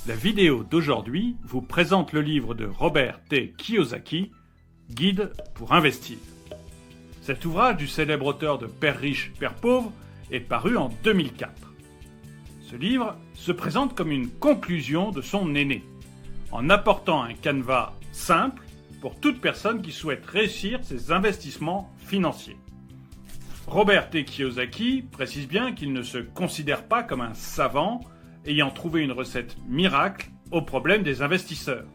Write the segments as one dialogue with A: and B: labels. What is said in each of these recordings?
A: La vidéo d'aujourd'hui vous présente le livre de Robert T. Kiyosaki, Guide pour investir. Cet ouvrage du célèbre auteur de Père riche, Père pauvre est paru en 2004. Ce livre se présente comme une conclusion de son aîné, en apportant un canevas simple pour toute personne qui souhaite réussir ses investissements financiers. Robert T. Kiyosaki précise bien qu'il ne se considère pas comme un savant ayant trouvé une recette miracle au problème des investisseurs.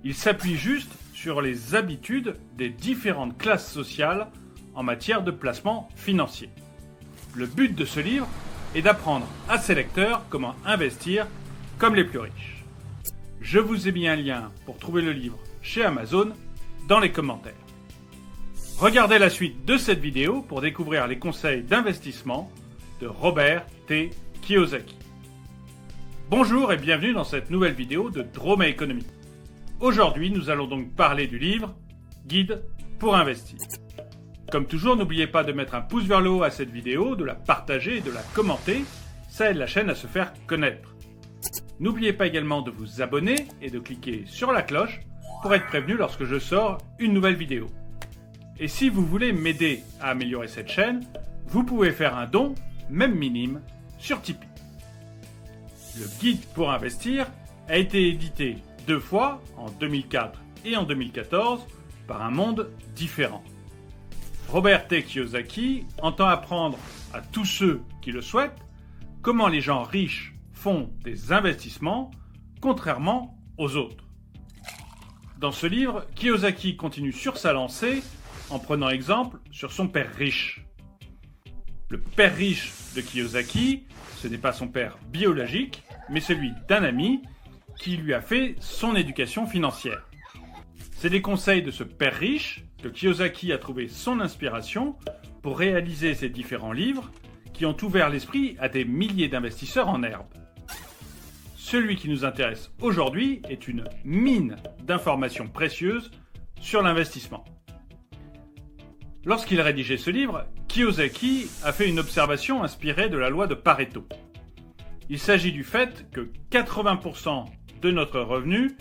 A: Il s'appuie juste sur les habitudes des différentes classes sociales en matière de placement financier. Le but de ce livre est d'apprendre à ses lecteurs comment investir comme les plus riches. Je vous ai mis un lien pour trouver le livre chez Amazon dans les commentaires. Regardez la suite de cette vidéo pour découvrir les conseils d'investissement de Robert T. Kiyosaki. Bonjour et bienvenue dans cette nouvelle vidéo de Drôme Économie. Aujourd'hui, nous allons donc parler du livre Guide pour investir. Comme toujours, n'oubliez pas de mettre un pouce vers le haut à cette vidéo, de la partager et de la commenter. Ça aide la chaîne à se faire connaître. N'oubliez pas également de vous abonner et de cliquer sur la cloche pour être prévenu lorsque je sors une nouvelle vidéo. Et si vous voulez m'aider à améliorer cette chaîne, vous pouvez faire un don, même minime, sur Tipeee. Le Guide pour investir a été édité 2 fois, en 2004 et en 2014, par un monde différent. Robert T. Kiyosaki entend apprendre à tous ceux qui le souhaitent comment les gens riches font des investissements, contrairement aux autres. Dans ce livre, Kiyosaki continue sur sa lancée en prenant exemple sur son père riche. Le père riche de Kiyosaki, ce n'est pas son père biologique, mais celui d'un ami qui lui a fait son éducation financière. C'est des conseils de ce père riche que Kiyosaki a trouvé son inspiration pour réaliser ses différents livres qui ont ouvert l'esprit à des milliers d'investisseurs en herbe. Celui qui nous intéresse aujourd'hui est une mine d'informations précieuses sur l'investissement. Lorsqu'il rédigeait ce livre, Kiyosaki a fait une observation inspirée de la loi de Pareto. Il s'agit du fait que 80% de notre revenu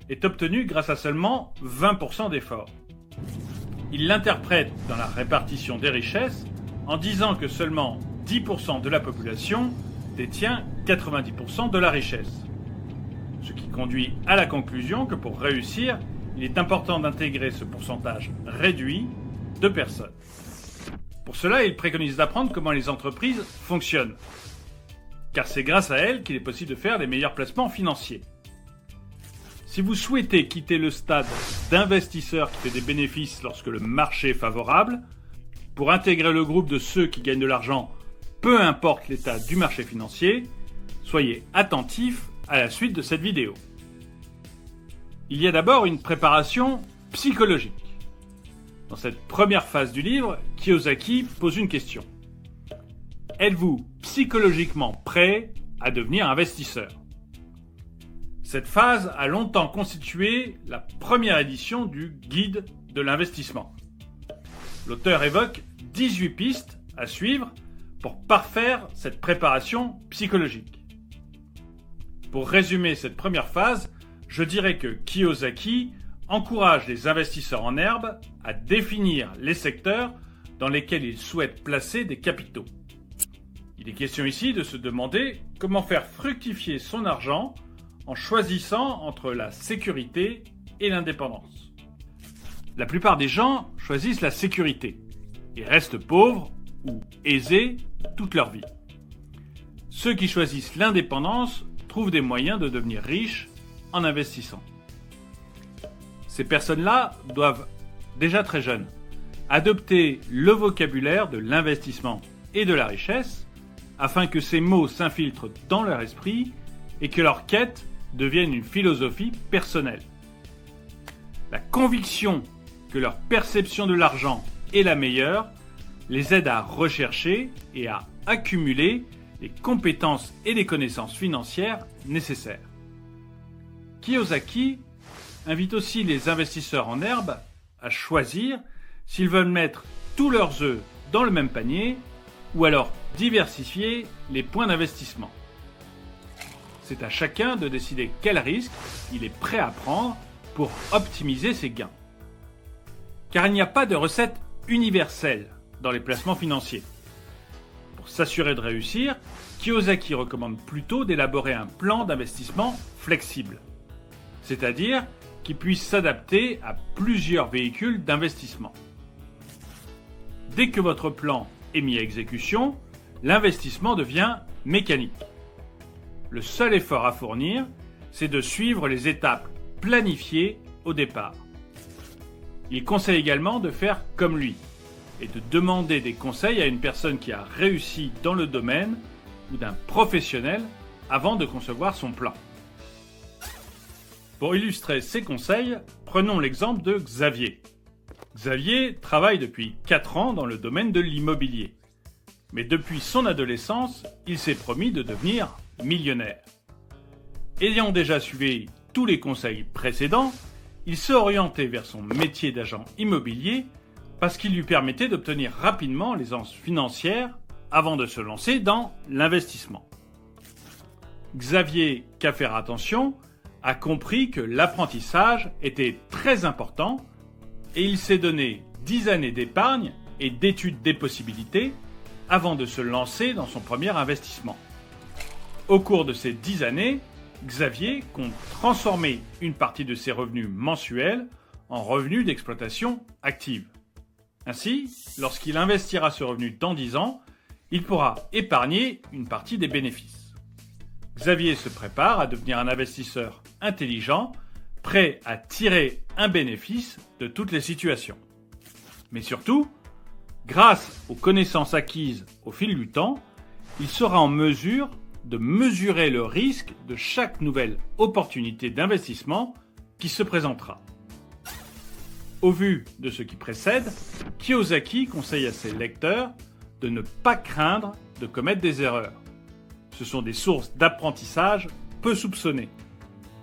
A: est obtenu grâce à seulement 20% d'efforts. Il l'interprète dans la répartition des richesses en disant que seulement 10% de la population détient 90% de la richesse. Ce qui conduit à la conclusion que pour réussir, il est important d'intégrer ce pourcentage réduit de personnes. Pour cela, il préconise d'apprendre comment les entreprises fonctionnent, car c'est grâce à elles qu'il est possible de faire les meilleurs placements financiers. Si vous souhaitez quitter le stade d'investisseur qui fait des bénéfices lorsque le marché est favorable, pour intégrer le groupe de ceux qui gagnent de l'argent, peu importe l'état du marché financier, soyez attentifs à la suite de cette vidéo. Il y a d'abord une préparation psychologique. Dans cette première phase du livre, Kiyosaki pose une question. Êtes-vous psychologiquement prêt à devenir investisseur ? Cette phase a longtemps constitué la première édition du Guide de l'investissement. L'auteur évoque 18 pistes à suivre pour parfaire cette préparation psychologique. Pour résumer cette première phase, je dirais que Kiyosaki encourage les investisseurs en herbe à définir les secteurs dans lesquels ils souhaitent placer des capitaux. Il est question ici de se demander comment faire fructifier son argent en choisissant entre la sécurité et l'indépendance. La plupart des gens choisissent la sécurité et restent pauvres ou aisés toute leur vie. Ceux qui choisissent l'indépendance trouvent des moyens de devenir riches en investissant. Ces personnes-là doivent, déjà très jeunes, adopter le vocabulaire de l'investissement et de la richesse afin que ces mots s'infiltrent dans leur esprit et que leur quête devienne une philosophie personnelle. La conviction que leur perception de l'argent est la meilleure les aide à rechercher et à accumuler les compétences et les connaissances financières nécessaires. Kiyosaki invite aussi les investisseurs en herbe à choisir s'ils veulent mettre tous leurs œufs dans le même panier ou alors diversifier les points d'investissement. c'est à chacun de décider quel risque il est prêt à prendre pour optimiser ses gains. Car il n'y a pas de recette universelle dans les placements financiers. Pour s'assurer de réussir, Kiyosaki recommande plutôt d'élaborer un plan d'investissement flexible, c'est-à-dire qui puisse s'adapter à plusieurs véhicules d'investissement. Dès que votre plan est mis à exécution, l'investissement devient mécanique. Le seul effort à fournir, c'est de suivre les étapes planifiées au départ. Il conseille également de faire comme lui et de demander des conseils à une personne qui a réussi dans le domaine ou d'un professionnel avant de concevoir son plan. Pour illustrer ces conseils, prenons l'exemple de Xavier. Xavier travaille depuis 4 ans dans le domaine de l'immobilier. Mais depuis son adolescence, il s'est promis de devenir millionnaire. Ayant déjà suivi tous les conseils précédents, il s'est orienté vers son métier d'agent immobilier parce qu'il lui permettait d'obtenir rapidement l'aisance financière avant de se lancer dans l'investissement. Xavier, qu'à faire attention, a compris que l'apprentissage était très important et il s'est donné 10 années d'épargne et d'études des possibilités avant de se lancer dans son premier investissement. Au cours de ces 10 années, Xavier compte transformer une partie de ses revenus mensuels en revenus d'exploitation active. Ainsi, lorsqu'il investira ce revenu dans 10 ans, il pourra épargner une partie des bénéfices. Xavier se prépare à devenir un investisseur intelligent, prêt à tirer un bénéfice de toutes les situations. Mais surtout, grâce aux connaissances acquises au fil du temps, il sera en mesure de mesurer le risque de chaque nouvelle opportunité d'investissement qui se présentera. Au vu de ce qui précède, Kiyosaki conseille à ses lecteurs de ne pas craindre de commettre des erreurs. Ce sont des sources d'apprentissage peu soupçonnées.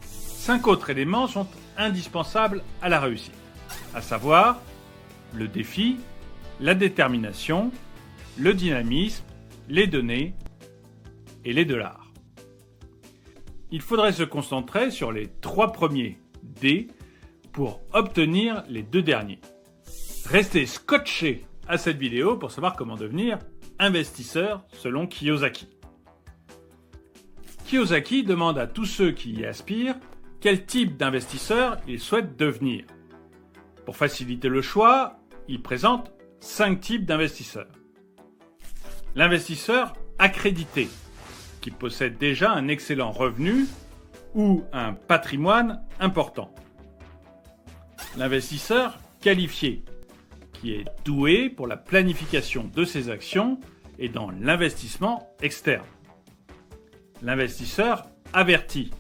A: 5 autres éléments sont indispensables à la réussite, à savoir le défi, la détermination, le dynamisme, les données et les dollars. Il faudrait se concentrer sur les 3 premiers D pour obtenir les 2 derniers. Restez scotché à cette vidéo pour savoir comment devenir investisseur selon Kiyosaki. Kiyosaki demande à tous ceux qui y aspirent quel type d'investisseur ils souhaitent devenir. Pour faciliter le choix, il présente 5 types d'investisseurs. L'investisseur accrédité, qui possède déjà un excellent revenu ou un patrimoine important. L'investisseur qualifié, qui est doué pour la planification de ses actions et dans l'investissement externe. L'investisseur averti,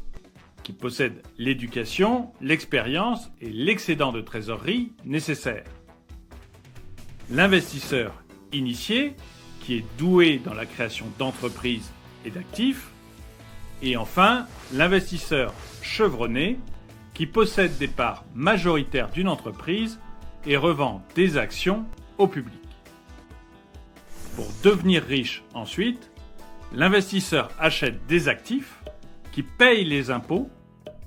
A: qui possède l'éducation, l'expérience et l'excédent de trésorerie nécessaires. L'investisseur initié, qui est doué dans la création d'entreprises et d'actifs. Et enfin, l'investisseur chevronné, qui possède des parts majoritaires d'une entreprise et revend des actions au public. Pour devenir riche ensuite, l'investisseur achète des actifs qui payent les impôts,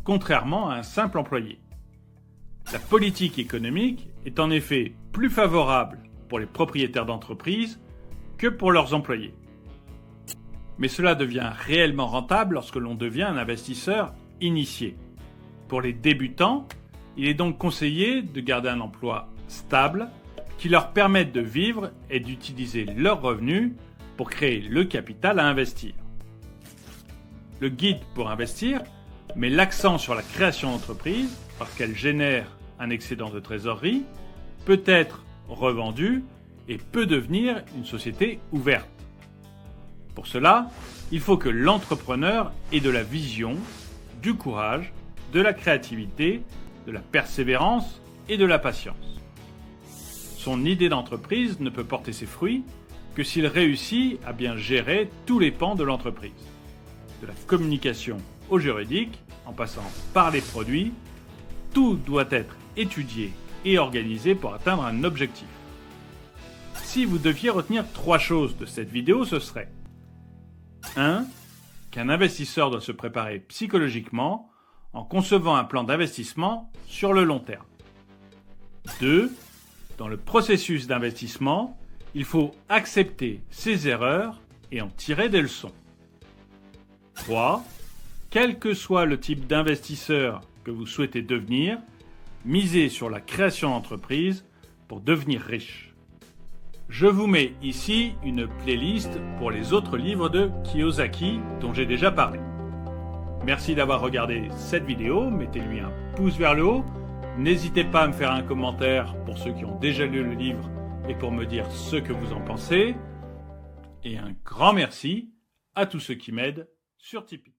A: contrairement à un simple employé. La politique économique est en effet plus favorable pour les propriétaires d'entreprises que pour leurs employés. Mais cela devient réellement rentable lorsque l'on devient un investisseur initié. Pour les débutants, il est donc conseillé de garder un emploi stable qui leur permette de vivre et d'utiliser leurs revenus pour créer le capital à investir. Le guide pour investir met l'accent sur la création d'entreprise parce qu'elle génère un excédent de trésorerie, peut être revendue et peut devenir une société ouverte. Pour cela, il faut que l'entrepreneur ait de la vision, du courage, de la créativité, de la persévérance et de la patience. Son idée d'entreprise ne peut porter ses fruits que s'il réussit à bien gérer tous les pans de l'entreprise. De la communication au juridique, en passant par les produits, tout doit être étudié et organisé pour atteindre un objectif. Si vous deviez retenir 3 choses de cette vidéo, ce serait 1. qu'un investisseur doit se préparer psychologiquement en concevant un plan d'investissement sur le long terme. 2. Dans le processus d'investissement, il faut accepter ses erreurs et en tirer des leçons. 3. Quel que soit le type d'investisseur que vous souhaitez devenir, misez sur la création d'entreprise pour devenir riche. Je vous mets ici une playlist pour les autres livres de Kiyosaki dont j'ai déjà parlé. Merci d'avoir regardé cette vidéo, mettez-lui un pouce vers le haut. N'hésitez pas à me faire un commentaire pour ceux qui ont déjà lu le livre et pour me dire ce que vous en pensez. Et un grand merci à tous ceux qui m'aident sur Tipeee.